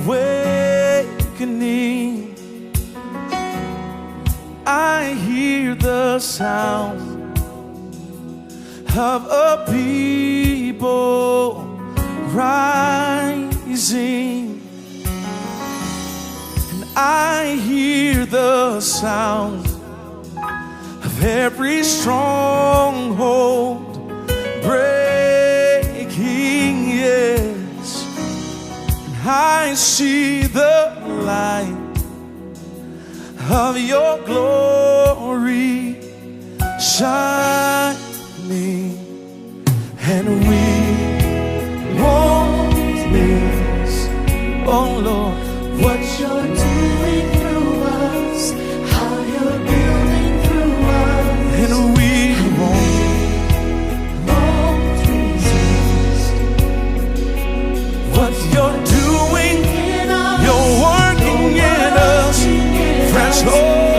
awakening. I hear the sound of a people rising, and I hear the sound of every stronghold breaking, yes, and I see the light of your glory shining, and we won't miss, oh Lord, what you're doing through us, how you're building through us, and we won't resist what you're doing. in us. You're working in us, fresh oil.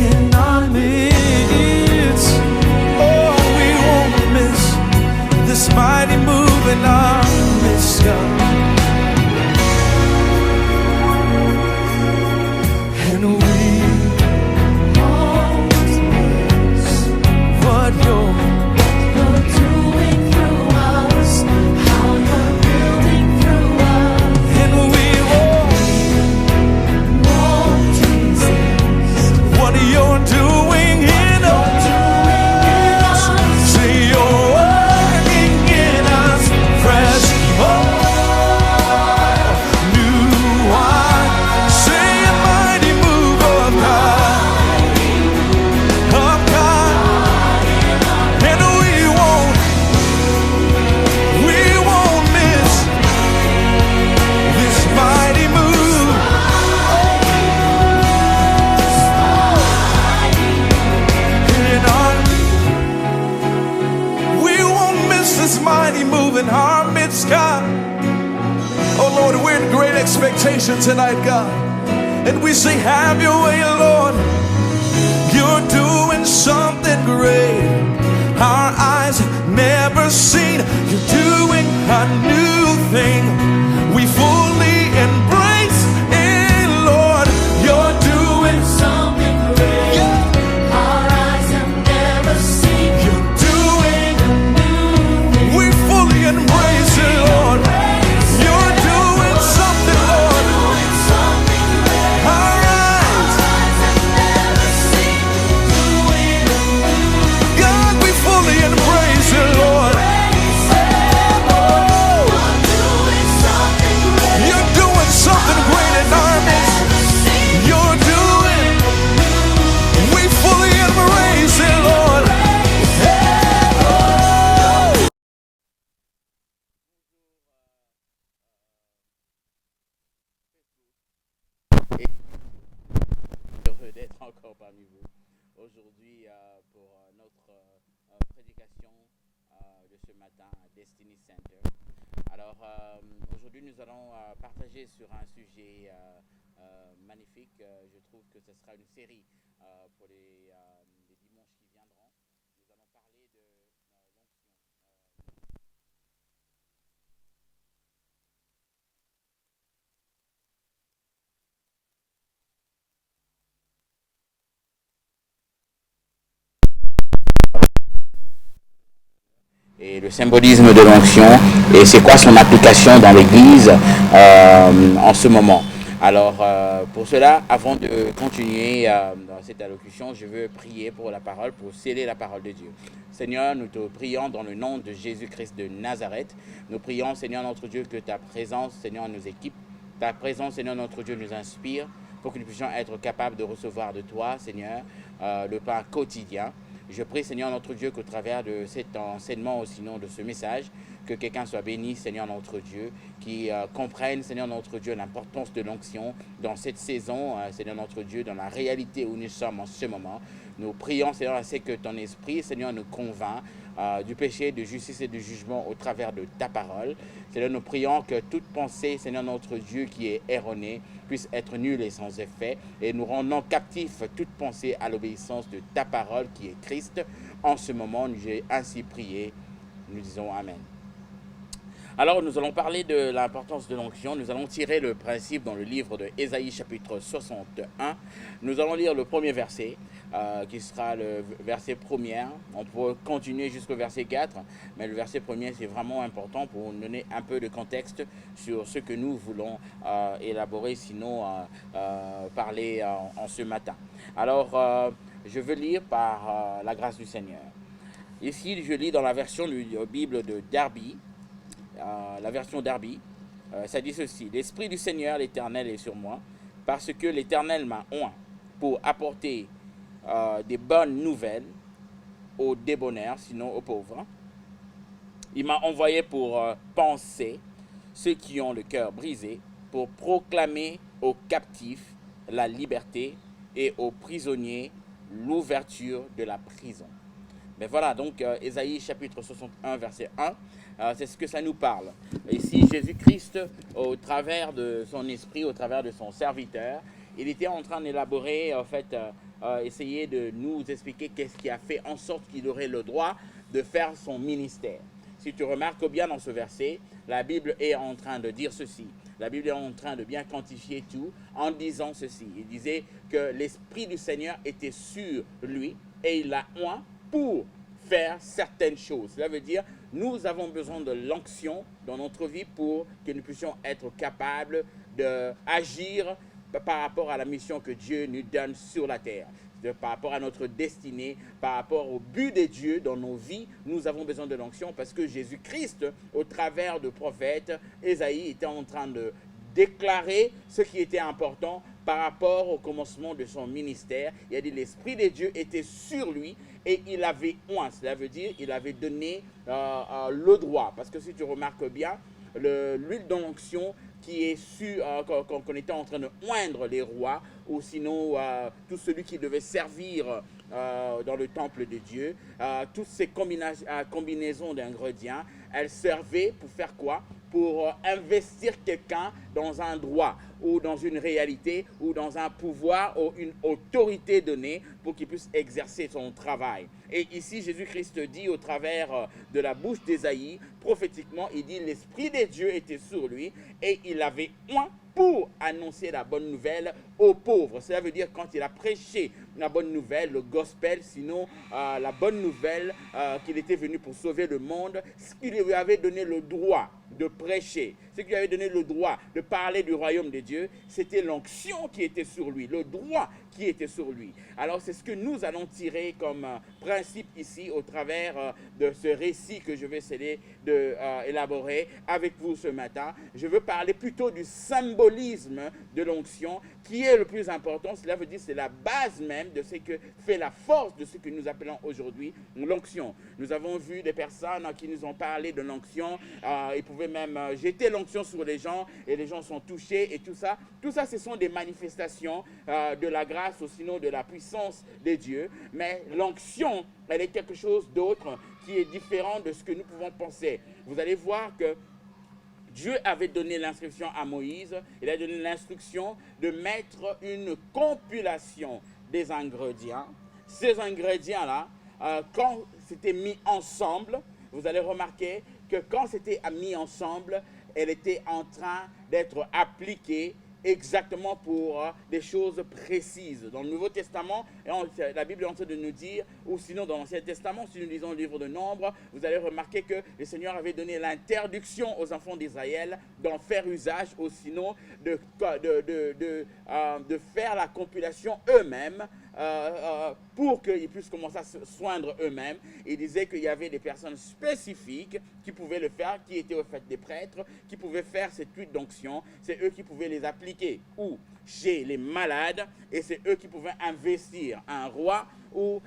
In our midst, oh, we won't miss this mighty move in our midst, God. And we Won't miss what you're doing through us, how you're building through us. and we Won't resist what you're doing in us. doing in us. See, you're working in us, fresh oil, new wine. Say a mighty move of God, and we won't miss this mighty move. In our We won't miss this mighty move in our midst, God. Oh Lord, we're in great expectation tonight, God. And we say, have your way, Lord. You're doing something great our eyes have never seen. You're doing a new thing. We fully embrace it, Lord. You're doing Something great Yeah. our eyes have never seen. You're doing. New thing. We fully embrace it, Lord. You're doing something, Lord. Doing something great Our eyes, eyes have never seen. Doing God, we fully embrace it, Lord. You're doing something great in our midst. You're doing. We fully embrace it, Lord. Heureux d'être encore parmi vous aujourd'hui pour notre prédication de ce matin à Destiny Center. Alors aujourd'hui nous allons partager sur un sujet magnifique. Je trouve que ce sera une série pour les dimanches qui viendront. Nous allons parler de l'onction. Et le symbolisme de l'onction et c'est quoi son application dans l'Église en ce moment. Alors pour cela, avant de continuer dans cette allocution, je veux prier pour la parole, pour sceller la parole de Dieu. Seigneur, nous te prions dans le nom de Jésus-Christ de Nazareth. Nous prions, Seigneur notre Dieu, que ta présence, Seigneur, nous équipe. Ta présence, Seigneur notre Dieu, nous inspire pour que nous puissions être capables de recevoir de toi, Seigneur, le pain quotidien. Je prie, Seigneur notre Dieu, qu'au travers de cet enseignement, ou sinon de ce message, que quelqu'un soit béni, Seigneur notre Dieu, qui comprenne, Seigneur notre Dieu, l'importance de l'onction dans cette saison, Seigneur notre Dieu, dans la réalité où nous sommes en ce moment. Nous prions, Seigneur, assez que ton esprit, Seigneur, nous convainc du péché, de justice et du jugement au travers de ta parole. Seigneur, nous prions que toute pensée, Seigneur notre Dieu, qui est erronée, puisse être nulle et sans effet, et nous rendons captifs toute pensée à l'obéissance de ta parole qui est Christ. En ce moment, j'ai ainsi prié. Nous disons Amen. Alors, nous allons parler de l'importance de l'onction. Nous allons tirer le principe dans le livre de Ésaïe, chapitre 61. Nous allons lire le premier verset, qui sera le verset premier. On peut continuer jusqu'au verset 4, mais le verset premier, c'est vraiment important pour nous donner un peu de contexte sur ce que nous voulons élaborer, sinon parler en ce matin. Alors, je veux lire par la grâce du Seigneur. Ici, je lis dans la version de la Bible de Darby, la version Darby, ça dit ceci: l'Esprit du Seigneur, l'Éternel, est sur moi, parce que l'Éternel m'a oint pour apporter des bonnes nouvelles aux débonnaires, sinon aux pauvres. Il m'a envoyé pour panser ceux qui ont le cœur brisé, pour proclamer aux captifs la liberté et aux prisonniers l'ouverture de la prison. Mais voilà, donc Ésaïe chapitre 61, verset 1, c'est ce que ça nous parle. Ici, Jésus-Christ, au travers de son esprit, au travers de son serviteur, il était en train d'élaborer, en fait, essayer de nous expliquer qu'est-ce qui a fait en sorte qu'il aurait le droit de faire son ministère. Si tu remarques bien dans ce verset, la Bible est en train de dire ceci. La Bible est en train de bien quantifier tout en disant ceci. Il disait que l'Esprit du Seigneur était sur lui et il l'a oint pour faire certaines choses. Cela veut dire nous avons besoin de l'onction dans notre vie pour que nous puissions être capables d'agir par rapport à la mission que Dieu nous donne sur la terre. Par rapport à notre destinée, par rapport au but de Dieu dans nos vies, nous avons besoin de l'onction parce que Jésus-Christ, au travers de prophètes, Ésaïe était en train de déclarer ce qui était important par rapport au commencement de son ministère. Il a dit l'Esprit de Dieu était sur lui et il avait oint. Cela veut dire il avait donné le droit. Parce que si tu remarques bien, l'huile d'onction qui est su qu'on était en train de oindre les rois ou sinon tout celui qui devait servir dans le temple de Dieu, toutes ces combinaisons d'ingrédients, elles servaient pour faire quoi? Pour investir quelqu'un dans un droit ou dans une réalité ou dans un pouvoir ou une autorité donnée pour qu'il puisse exercer son travail. Et ici, Jésus-Christ dit au travers de la bouche d'Ésaïe, prophétiquement, il dit l'Esprit de Dieu était sur lui et il avait oint pour annoncer la bonne nouvelle aux pauvres. Cela veut dire quand il a prêché la bonne nouvelle, le gospel, sinon la bonne nouvelle qu'il était venu pour sauver le monde, ce qui lui avait donné le droit de prêcher, ce qui lui avait donné le droit de parler du royaume de Dieu, c'était l'onction qui était sur lui, le droit qui était sur lui. Alors c'est ce que nous allons tirer comme principe ici au travers de ce récit que je vais essayer d'élaborer avec vous ce matin. Je veux parler plutôt du symbolisme de l'onction qui est le plus important. Cela veut dire c'est la base même de ce que fait la force de ce que nous appelons aujourd'hui l'onction. Nous avons vu des personnes qui nous ont parlé de l'onction, ils pouvaient même jeter l'onction sur les gens et les gens sont touchés et tout ça. Tout ça, ce sont des manifestations de la grâce ou sinon de la puissance de Dieu. Mais l'onction, elle est quelque chose d'autre qui est différent de ce que nous pouvons penser. Vous allez voir que Dieu avait donné l'instruction à Moïse, il a donné l'instruction de mettre une compilation des ingrédients. Ces ingrédients-là, quand c'était mis ensemble, vous allez remarquer que quand c'était mis ensemble, elle était en train d'être appliquée exactement pour des choses précises. Dans le Nouveau Testament, la Bible est en train de nous dire, ou sinon dans l'Ancien Testament, si nous lisons le livre de Nombres, vous allez remarquer que le Seigneur avait donné l'interdiction aux enfants d'Israël d'en faire usage, ou sinon de faire la compilation eux-mêmes, pour qu'ils puissent commencer à se soindre eux-mêmes. Il disait qu'il y avait des personnes spécifiques qui pouvaient le faire, qui étaient au fait des prêtres, qui pouvaient faire cette huile d'onction. C'est eux qui pouvaient les appliquer ou chez les malades et c'est eux qui pouvaient investir un roi ou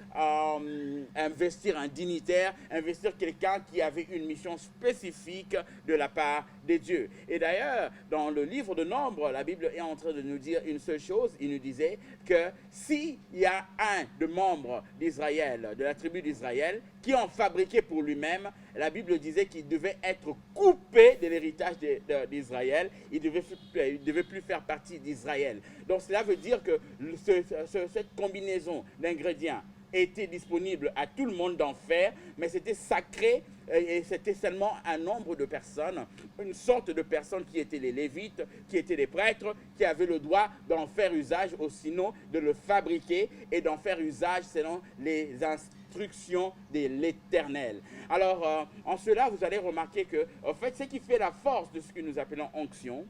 investir un dignitaire, investir quelqu'un qui avait une mission spécifique de la part de Dieu. Et d'ailleurs, dans le livre de Nombres, la Bible est en train de nous dire une seule chose. Il nous disait que s'il y a un de membres d'Israël, de la tribu d'Israël, qui en fabriquait pour lui-même, la Bible disait qu'il devait être coupé de l'héritage d'Israël. Il ne devait plus faire partie d'Israël. Donc cela veut dire que cette combinaison d'ingrédients était disponible à tout le monde d'en faire, mais c'était sacré et c'était seulement un nombre de personnes, une sorte de personnes qui étaient les Lévites, qui étaient les prêtres, qui avaient le droit d'en faire usage, ou sinon de le fabriquer et d'en faire usage selon les instructions de l'Éternel. Alors, en cela, vous allez remarquer que, en fait, ce qui fait la force de ce que nous appelons onction,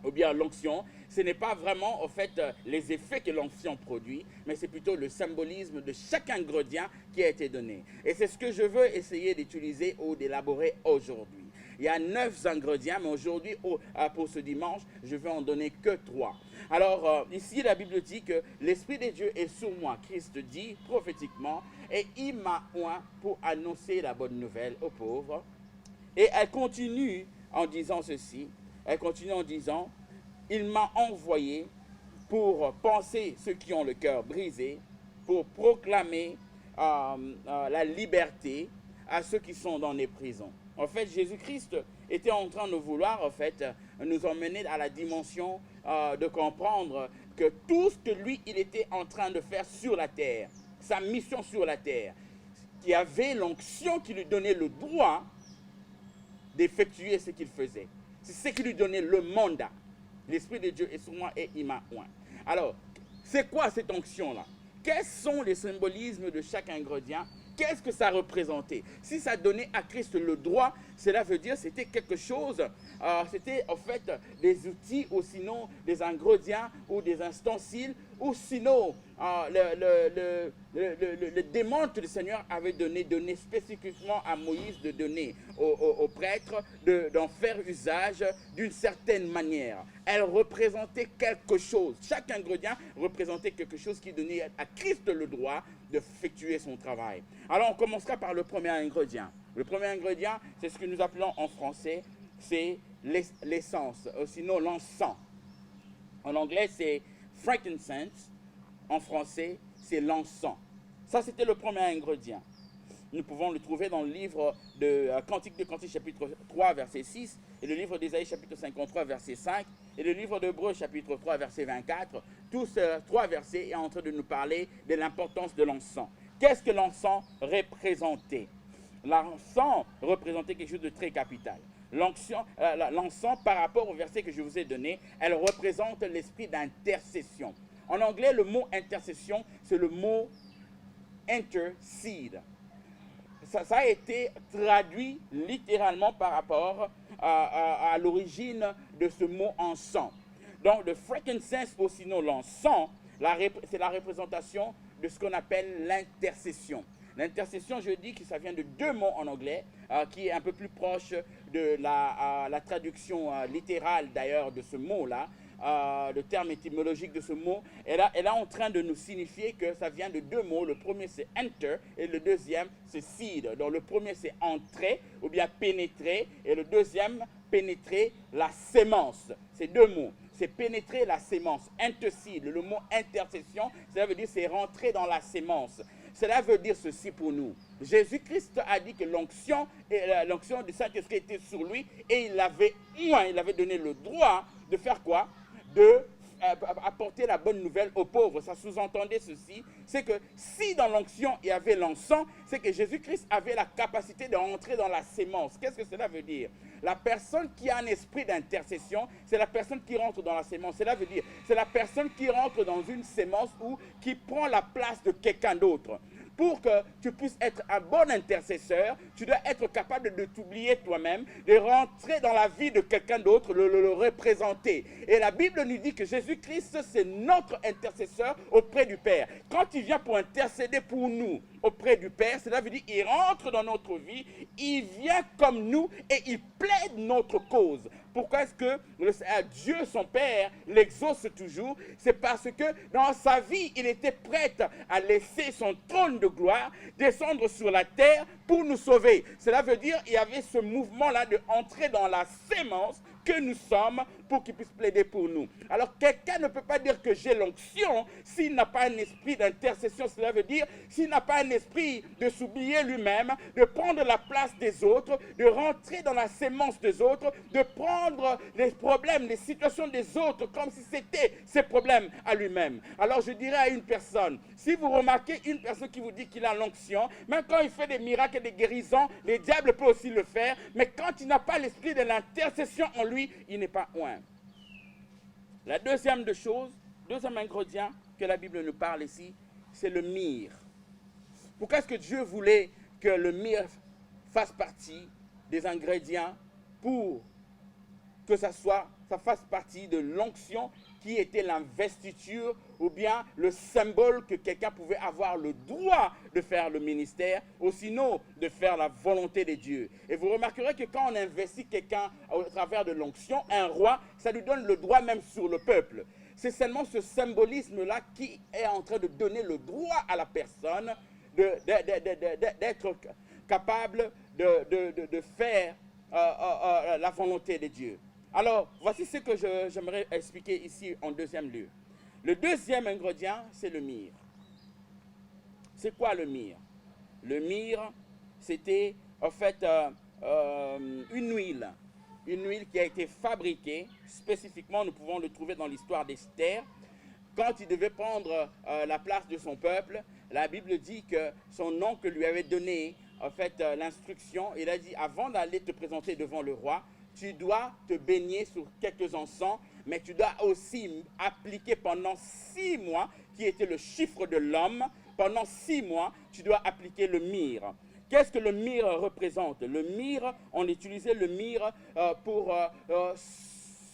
ou bien l'onction, ce n'est pas vraiment, en fait, les effets que l'onction produit, mais c'est plutôt le symbolisme de chaque ingrédient qui a été donné. Et c'est ce que je veux essayer d'utiliser ou d'élaborer aujourd'hui. Il y a 9 ingrédients, mais aujourd'hui, pour ce dimanche, je vais en donner que 3. Alors, ici, la Bible dit que l'Esprit de Dieu est sur moi. Christ dit prophétiquement, et il m'a oint pour annoncer la bonne nouvelle aux pauvres. Et elle continue en disant ceci. Elle continue en disant, il m'a envoyé pour penser ceux qui ont le cœur brisé, pour proclamer la liberté à ceux qui sont dans les prisons. En fait, Jésus-Christ était en train de vouloir, en fait, nous emmener à la dimension de comprendre que tout ce que lui, il était en train de faire sur la terre, sa mission sur la terre, qu'il y avait l'onction qui lui donnait le droit d'effectuer ce qu'il faisait. C'est ce qui lui donnait le mandat. L'Esprit de Dieu est sur moi et il m'a oint. Alors, c'est quoi cette onction-là? Quels sont les symbolismes de chaque ingrédient? Qu'est-ce que ça représentait? Si ça donnait à Christ le droit, cela veut dire que c'était quelque chose, c'était en fait des outils ou sinon des ingrédients ou des ustensiles ou sinon le démon que le Seigneur avait donné spécifiquement à Moïse de donner aux prêtres, d'en faire usage d'une certaine manière. Elle représentait quelque chose. Chaque ingrédient représentait quelque chose qui donnait à Christ le droit d'effectuer son travail. Alors on commencera par le premier ingrédient. Le premier ingrédient, c'est ce que nous appelons en français, c'est l'essence, sinon l'encens. En anglais, c'est frankincense. En français, c'est l'encens. Ça, c'était le premier ingrédient. Nous pouvons le trouver dans le livre de Cantique de Cantique, chapitre 3, verset 6, et le livre d'Ésaïe, chapitre 53, verset 5, et le livre d'Hébreux, chapitre 3, verset 24. Tous ces 3 versets sont en train de nous parler de l'importance de l'encens. Qu'est-ce que l'encens représentait? L'encens représentait quelque chose de très capital. L'encens, par rapport au verset que je vous ai donné, elle représente l'esprit d'intercession. En anglais, le mot intercession, c'est le mot intercede. Ça a été traduit littéralement par rapport à l'origine de ce mot encens. Donc, le frankincense, ou sinon l'encens, c'est la représentation de ce qu'on appelle l'intercession. L'intercession, je dis que ça vient de 2 mots en anglais, qui est un peu plus proche de la traduction littérale d'ailleurs de ce mot-là, le terme étymologique de ce mot. Elle est en train de nous signifier que ça vient de 2 mots. Le premier c'est enter et le deuxième c'est seed. Donc le premier c'est entrer ou bien pénétrer et le deuxième pénétrer la sémence. C'est 2 mots. C'est pénétrer la sémence. Intercede, le mot intercession, cela veut dire c'est rentrer dans la sémence. Cela veut dire ceci pour nous. Jésus-Christ a dit que l'onction du Saint-Esprit était sur lui et il avait donné le droit de faire quoi? De apporter la bonne nouvelle aux pauvres. Ça sous-entendait ceci, c'est que si dans l'onction il y avait l'encens, c'est que Jésus-Christ avait la capacité de rentrer dans la sémence. Qu'est-ce que cela veut dire? La personne qui a un esprit d'intercession, c'est la personne qui rentre dans la sémence. Cela veut dire, c'est la personne qui rentre dans une sémence ou qui prend la place de quelqu'un d'autre. Pour que tu puisses être un bon intercesseur, tu dois être capable de t'oublier toi-même, de rentrer dans la vie de quelqu'un d'autre, le représenter. Et la Bible nous dit que Jésus-Christ, c'est notre intercesseur auprès du Père. Quand il vient pour intercéder pour nous, auprès du Père, cela veut dire qu'il rentre dans notre vie, il vient comme nous et il plaide notre cause. Pourquoi est-ce que Dieu, son Père, l'exauce toujours? C'est parce que dans sa vie, il était prêt à laisser son trône de gloire descendre sur la terre pour nous sauver. Cela veut dire qu'il y avait ce mouvement-là de entrer dans la sémence que nous sommes pour qu'il puisse plaider pour nous. Alors quelqu'un ne peut pas dire que j'ai l'onction s'il n'a pas un esprit d'intercession. Cela veut dire s'il n'a pas un esprit de s'oublier lui-même, de prendre la place des autres, de rentrer dans la sémence des autres, de prendre les problèmes, les situations des autres comme si c'était ses problèmes à lui-même. Alors je dirais à une personne, si vous remarquez une personne qui vous dit qu'il a l'onction, même quand il fait des miracles et des guérisons, les diables peuvent aussi le faire, mais quand il n'a pas l'esprit de l'intercession en lui, il n'est pas oint. La deuxième ingrédient que la Bible nous parle ici, c'est le myrrhe. Pourquoi est-ce que Dieu voulait que le myrrhe fasse partie des ingrédients pour que ça fasse partie de l'onction qui était l'investiture ou bien le symbole que quelqu'un pouvait avoir le droit de faire le ministère ou sinon de faire la volonté de Dieu. Et vous remarquerez que quand on investit quelqu'un au travers de l'onction, un roi, ça lui donne le droit même sur le peuple. C'est seulement ce symbolisme-là qui est en train de donner le droit à la personne d'être capable de faire la volonté de Dieu. Alors, voici ce que j'aimerais expliquer ici en deuxième lieu. Le deuxième ingrédient, c'est le myrrhe. C'est quoi le myrrhe? Le myrrhe, c'était en fait une huile qui a été fabriquée spécifiquement, nous pouvons le trouver dans l'histoire d'Esther. Quand il devait prendre la place de son peuple, la Bible dit que son oncle lui avait donné en fait l'instruction. Il a dit, avant d'aller te présenter devant le roi, tu dois te baigner sur quelques encens, mais tu dois aussi appliquer pendant 6 mois, qui était le chiffre de l'homme, pendant 6 mois, tu dois appliquer le myrrhe. Qu'est-ce que le myrrhe représente? Le myrrhe, on utilisait le myrrhe pour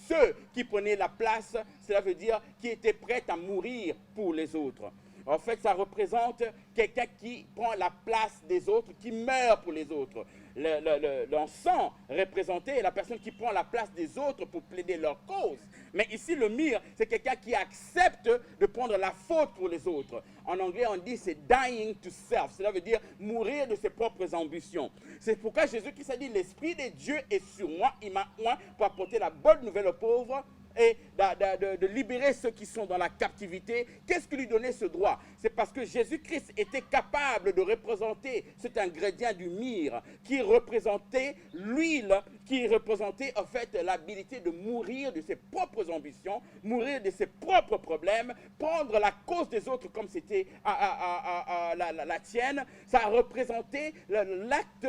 ceux qui prenaient la place, cela veut dire qui étaient prêts à mourir pour les autres. En fait, ça représente quelqu'un qui prend la place des autres, qui meurt pour les autres. L'encens représentait la personne qui prend la place des autres pour plaider leur cause. Mais ici, le myrrhe, c'est quelqu'un qui accepte de prendre la faute pour les autres. En anglais, on dit c'est dying to self. Cela veut dire mourir de ses propres ambitions. C'est pourquoi Jésus-Christ a dit, l'Esprit de Dieu est sur moi, il m'a oint pour apporter la bonne nouvelle aux pauvres et de libérer ceux qui sont dans la captivité. Qu'est-ce qui lui donnait ce droit? C'est parce que Jésus-Christ était capable de représenter cet ingrédient du myrrhe qui représentait l'huile, qui représentait en fait l'habilité de mourir de ses propres ambitions, mourir de ses propres problèmes, prendre la cause des autres comme c'était la tienne. Ça a représenté l'acte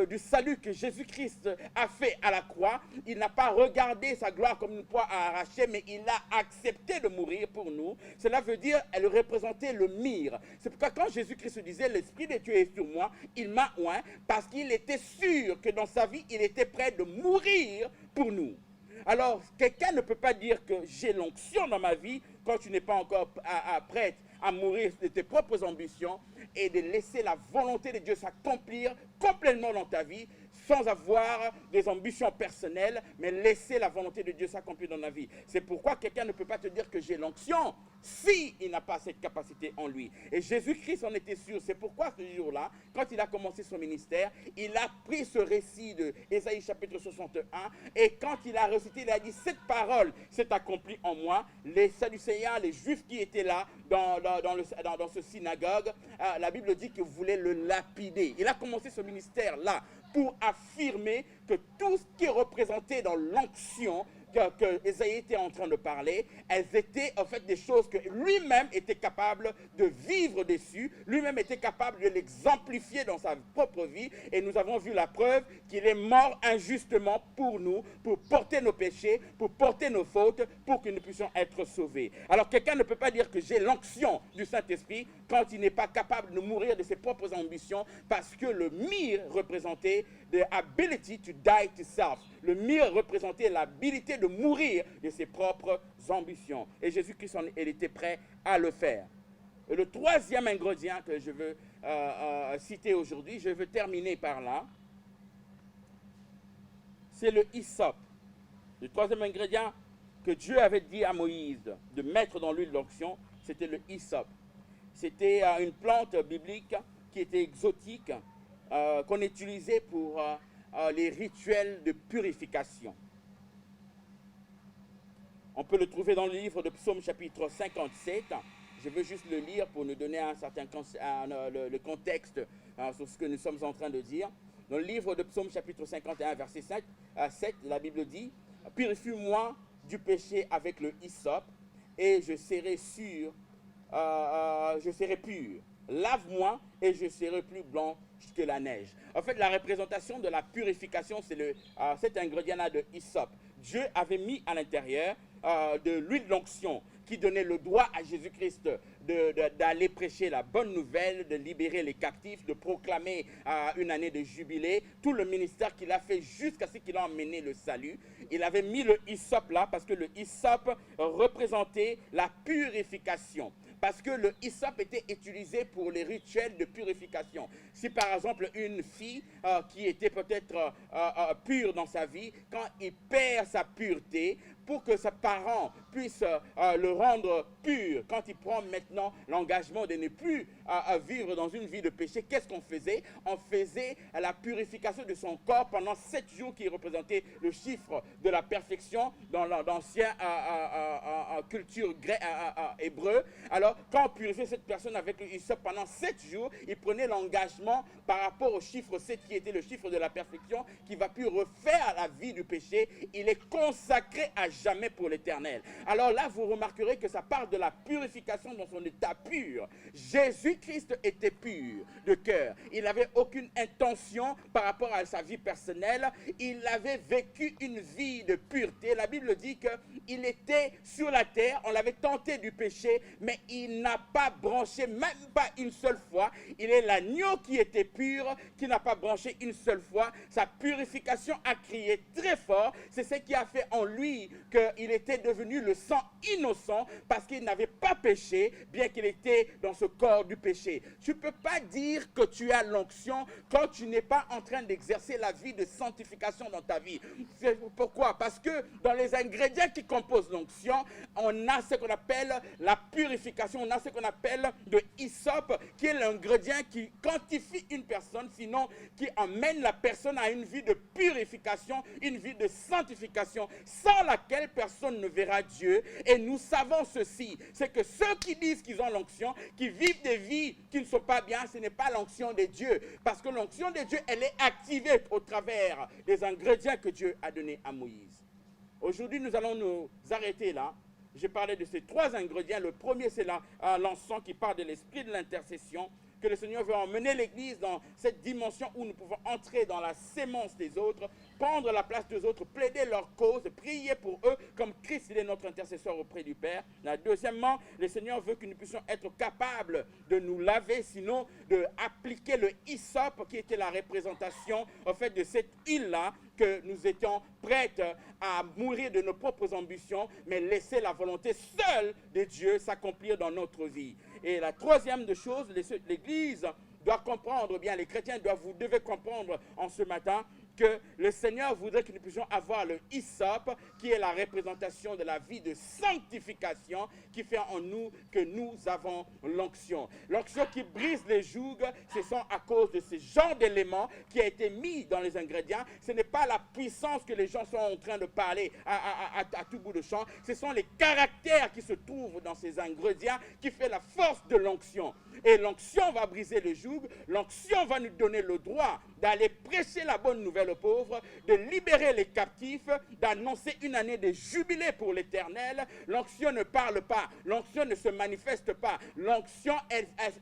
du salut que Jésus-Christ a fait à la croix. Il n'a pas regardé sa gloire comme une proie à arracher, mais il a accepté de mourir pour nous. Cela veut dire, elle représentait le myrrhe. C'est pourquoi quand Jésus-Christ disait, l'Esprit de Dieu est sur moi, il m'a oint, parce qu'il était sûr que dans sa vie, il était prêt de mourir pour nous. Alors, quelqu'un ne peut pas dire que j'ai l'onction dans ma vie quand tu n'es pas encore prête à mourir de tes propres ambitions et de laisser la volonté de Dieu s'accomplir complètement dans ta vie sans avoir des ambitions personnelles, mais laisser la volonté de Dieu s'accomplir dans la vie. C'est pourquoi quelqu'un ne peut pas te dire que j'ai l'onction s'il n'a pas cette capacité en lui. Et Jésus-Christ en était sûr. C'est pourquoi ce jour-là, quand il a commencé son ministère, il a pris ce récit de Ésaïe chapitre 61 et quand il a récité, il a dit, cette parole s'est accomplie en moi. Les Sadducéens, les Juifs qui étaient là dans ce synagogue, la Bible dit qu'ils voulaient le lapider. Il a commencé ce ministère-là pour affirmer que tout ce qui est représenté dans l'onction que Ésaïe était en train de parler, elles étaient en fait des choses que lui-même était capable de vivre dessus, lui-même était capable de l'exemplifier dans sa propre vie, et nous avons vu la preuve qu'il est mort injustement pour nous, pour porter nos péchés, pour porter nos fautes, pour que nous puissions être sauvés. Alors quelqu'un ne peut pas dire que j'ai l'onction du Saint-Esprit quand il n'est pas capable de mourir de ses propres ambitions, parce que le myrrhe représentait the ability to die to self. Le myrrhe représentait l'habilité de mourir de ses propres ambitions. Et Jésus-Christ, il était prêt à le faire. Et le troisième ingrédient que je veux citer aujourd'hui. Je veux terminer par là. C'est le hyssop. Le troisième ingrédient que Dieu avait dit à Moïse de mettre dans l'huile d'onction, c'était le hyssop. C'était une plante biblique qui était exotique, qu'on utilisait pour les rituels de purification. On peut le trouver dans le livre de Psaume chapitre 57. Je veux juste le lire pour nous donner un certain le contexte sur ce que nous sommes en train de dire. Dans le livre de Psaume chapitre 51, verset 7, la Bible dit « Purifie-moi du péché avec le hyssop, et je serai sûr, je serai pur. Lave-moi, et je serai plus blanc que la neige. » En fait, la représentation de la purification, c'est cet ingrédient-là de hyssop. Dieu avait mis à l'intérieur de l'huile d'onction qui donnait le droit à Jésus-Christ d'aller prêcher la bonne nouvelle, de libérer les captifs, de proclamer une année de jubilé, tout le ministère qu'il a fait jusqu'à ce qu'il a emmené le salut. Il avait mis le hyssop là parce que le hyssop représentait la purification. Parce que le hyssop était utilisé pour les rituels de purification. Si par exemple une fille qui était peut-être pure dans sa vie, quand il perd sa pureté, pour que ses parents puissent le rendre pur, quand il prend maintenant l'engagement de ne plus vivre dans une vie de péché, qu'est-ce qu'on faisait? On faisait la purification de son corps pendant 7 jours qui représentait le chiffre de la perfection dans l'ancienne culture hébreu. Alors, quand on purifiait cette personne avec le hyssop pendant 7 jours, il prenait l'engagement par rapport au chiffre 7 qui était le chiffre de la perfection, qui va plus refaire la vie du péché. Il est consacré à jamais pour l'éternel. Alors là, vous remarquerez que ça parle de la purification dans son état pur. Jésus-Christ était pur de cœur. Il n'avait aucune intention par rapport à sa vie personnelle. Il avait vécu une vie de pureté. La Bible dit qu'il était sur la terre, on l'avait tenté du péché, mais il n'a pas branché, même pas une seule fois. Il est l'agneau qui était pur, qui n'a pas branché une seule fois. Sa purification a crié très fort. C'est ce qui a fait en lui qu'il était devenu le sang innocent parce qu'il n'avait pas péché, bien qu'il était dans ce corps du péché. Tu ne peux pas dire que tu as l'onction quand tu n'es pas en train d'exercer la vie de sanctification dans ta vie. Pourquoi? Parce que dans les ingrédients qui composent l'onction, on a ce qu'on appelle la purification, on a ce qu'on appelle le hyssop, qui est l'ingrédient qui quantifie une personne, sinon qui emmène la personne à une vie de purification, une vie de sanctification, sans laquelle personne ne verra Dieu. Et nous savons ceci, c'est que ceux qui disent qu'ils ont l'onction, qui vivent des vies qui ne sont pas bien, ce n'est pas l'onction de Dieu. Parce que l'onction de Dieu, elle est activée au travers des ingrédients que Dieu a donnés à Moïse. Aujourd'hui, nous allons nous arrêter là. J'ai parlé de ces 3 ingrédients. Le premier, c'est l'encens qui parle de l'esprit de l'intercession, que le Seigneur veut emmener l'Église dans cette dimension où nous pouvons entrer dans la sémence des autres, prendre la place des autres, plaider leur cause, prier pour eux, comme Christ il est notre intercesseur auprès du Père. Deuxièmement, le Seigneur veut que nous puissions être capables de nous laver, sinon d'appliquer le hyssop, qui était la représentation en fait de cette huile-là, que nous étions prêtes à mourir de nos propres ambitions, mais laisser la volonté seule de Dieu s'accomplir dans notre vie. Et la troisième de chose, l'Église doit comprendre, bien les chrétiens vous devez comprendre en ce matin, que le Seigneur voudrait que nous puissions avoir le hyssop, qui est la représentation de la vie de sanctification, qui fait en nous que nous avons l'onction. L'onction qui brise les jougs, ce sont à cause de ce genre d'éléments qui a été mis dans les ingrédients. Ce n'est pas la puissance que les gens sont en train de parler à tout bout de champ. Ce sont les caractères qui se trouvent dans ces ingrédients qui fait la force de l'onction. Et l'onction va briser le joug. L'onction va nous donner le droit d'aller prêcher la bonne nouvelle aux pauvres, de libérer les captifs, d'annoncer une année de jubilé pour l'éternel. L'onction ne parle pas, l'onction ne se manifeste pas. L'onction,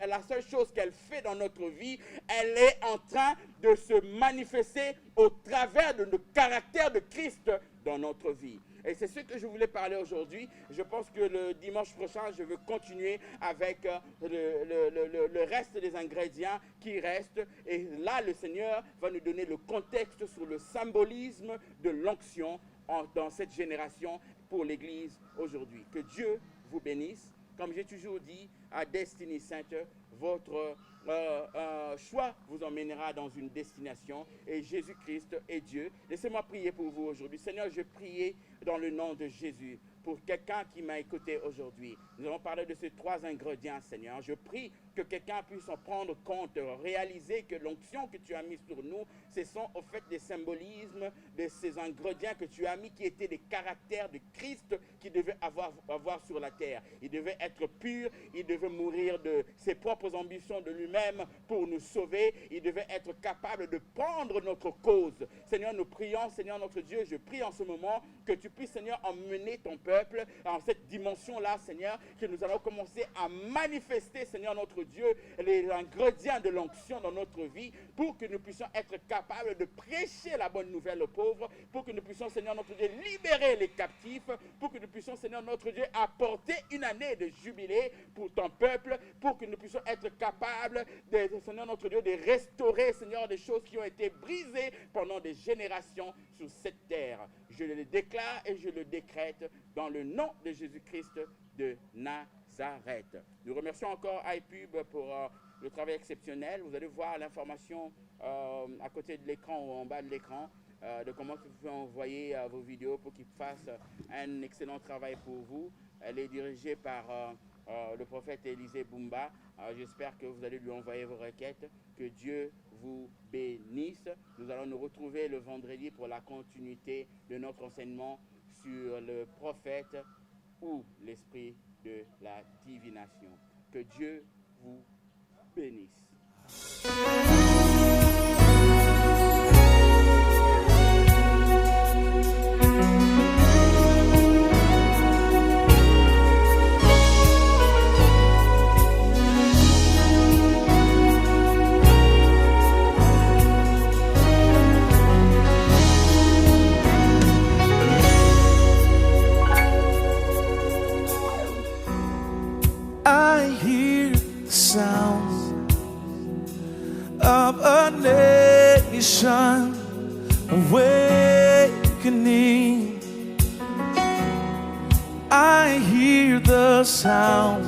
la seule chose qu'elle fait dans notre vie, elle est en train de se manifester au travers de nos caractères de Christ dans notre vie. Et c'est ce que je voulais parler aujourd'hui. Je pense que le dimanche prochain, je veux continuer avec le reste des ingrédients qui restent. Et là, le Seigneur va nous donner le contexte sur le symbolisme de l'onction dans cette génération pour l'Église aujourd'hui. Que Dieu vous bénisse. Comme j'ai toujours dit à Destiny Center, votre choix vous emmènera dans une destination et Jésus-Christ est Dieu. Laissez-moi prier pour vous aujourd'hui. Seigneur, je prie dans le nom de Jésus pour quelqu'un qui m'a écouté aujourd'hui. Nous allons parler de ces 3 ingrédients, Seigneur. Je prie que quelqu'un puisse en prendre compte, réaliser que l'onction que tu as mise sur nous, ce sont au fait des symbolismes de ces ingrédients que tu as mis qui étaient des caractères de Christ qu'il devait avoir sur la terre. Il devait être pur, il devait mourir de ses propres ambitions de lui-même pour nous sauver. Il devait être capable de prendre notre cause. Seigneur, nous prions, Seigneur notre Dieu, je prie en ce moment que tu puisses, Seigneur, emmener ton peuple en cette dimension-là, Seigneur, que nous allons commencer à manifester, Seigneur notre Dieu, les ingrédients de l'onction dans notre vie pour que nous puissions être capables de prêcher la bonne nouvelle aux pauvres, pour que nous puissions, Seigneur notre Dieu, libérer les captifs, pour que nous puissions, Seigneur notre Dieu, apporter une année de jubilé pour ton peuple, pour que nous puissions être capables, Seigneur notre Dieu, de restaurer, Seigneur, des choses qui ont été brisées pendant des générations sur cette terre. Je le déclare et je le décrète dans le nom de Jésus-Christ de Nazareth. Nous remercions encore iPub pour le travail exceptionnel. Vous allez voir l'information à côté de l'écran ou en bas de l'écran de comment vous pouvez envoyer vos vidéos pour qu'ils fassent un excellent travail pour vous. Elle est dirigée par le prophète Élisée Bumba. J'espère que vous allez lui envoyer vos requêtes. Que Dieu vous bénisse. Nous allons nous retrouver le vendredi pour la continuité de notre enseignement sur le prophète ou l'esprit de la divination. Que Dieu vous bénisse. I hear the sound of a nation awakening. I hear the sound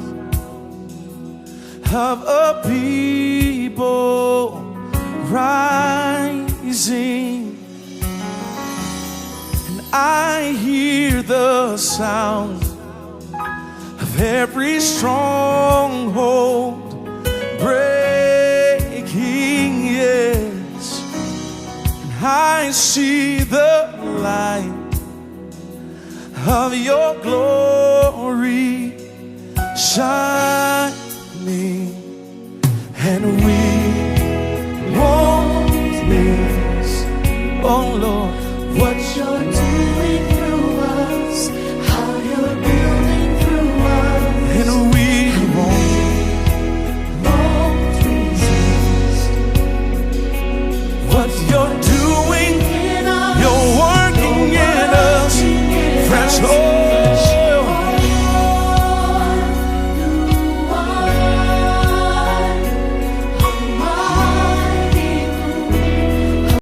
of a people rising. And I hear the sound of every stronghold breaking, yes. And I see the light of your glory shining, and we won't miss, oh Lord, what you're doing.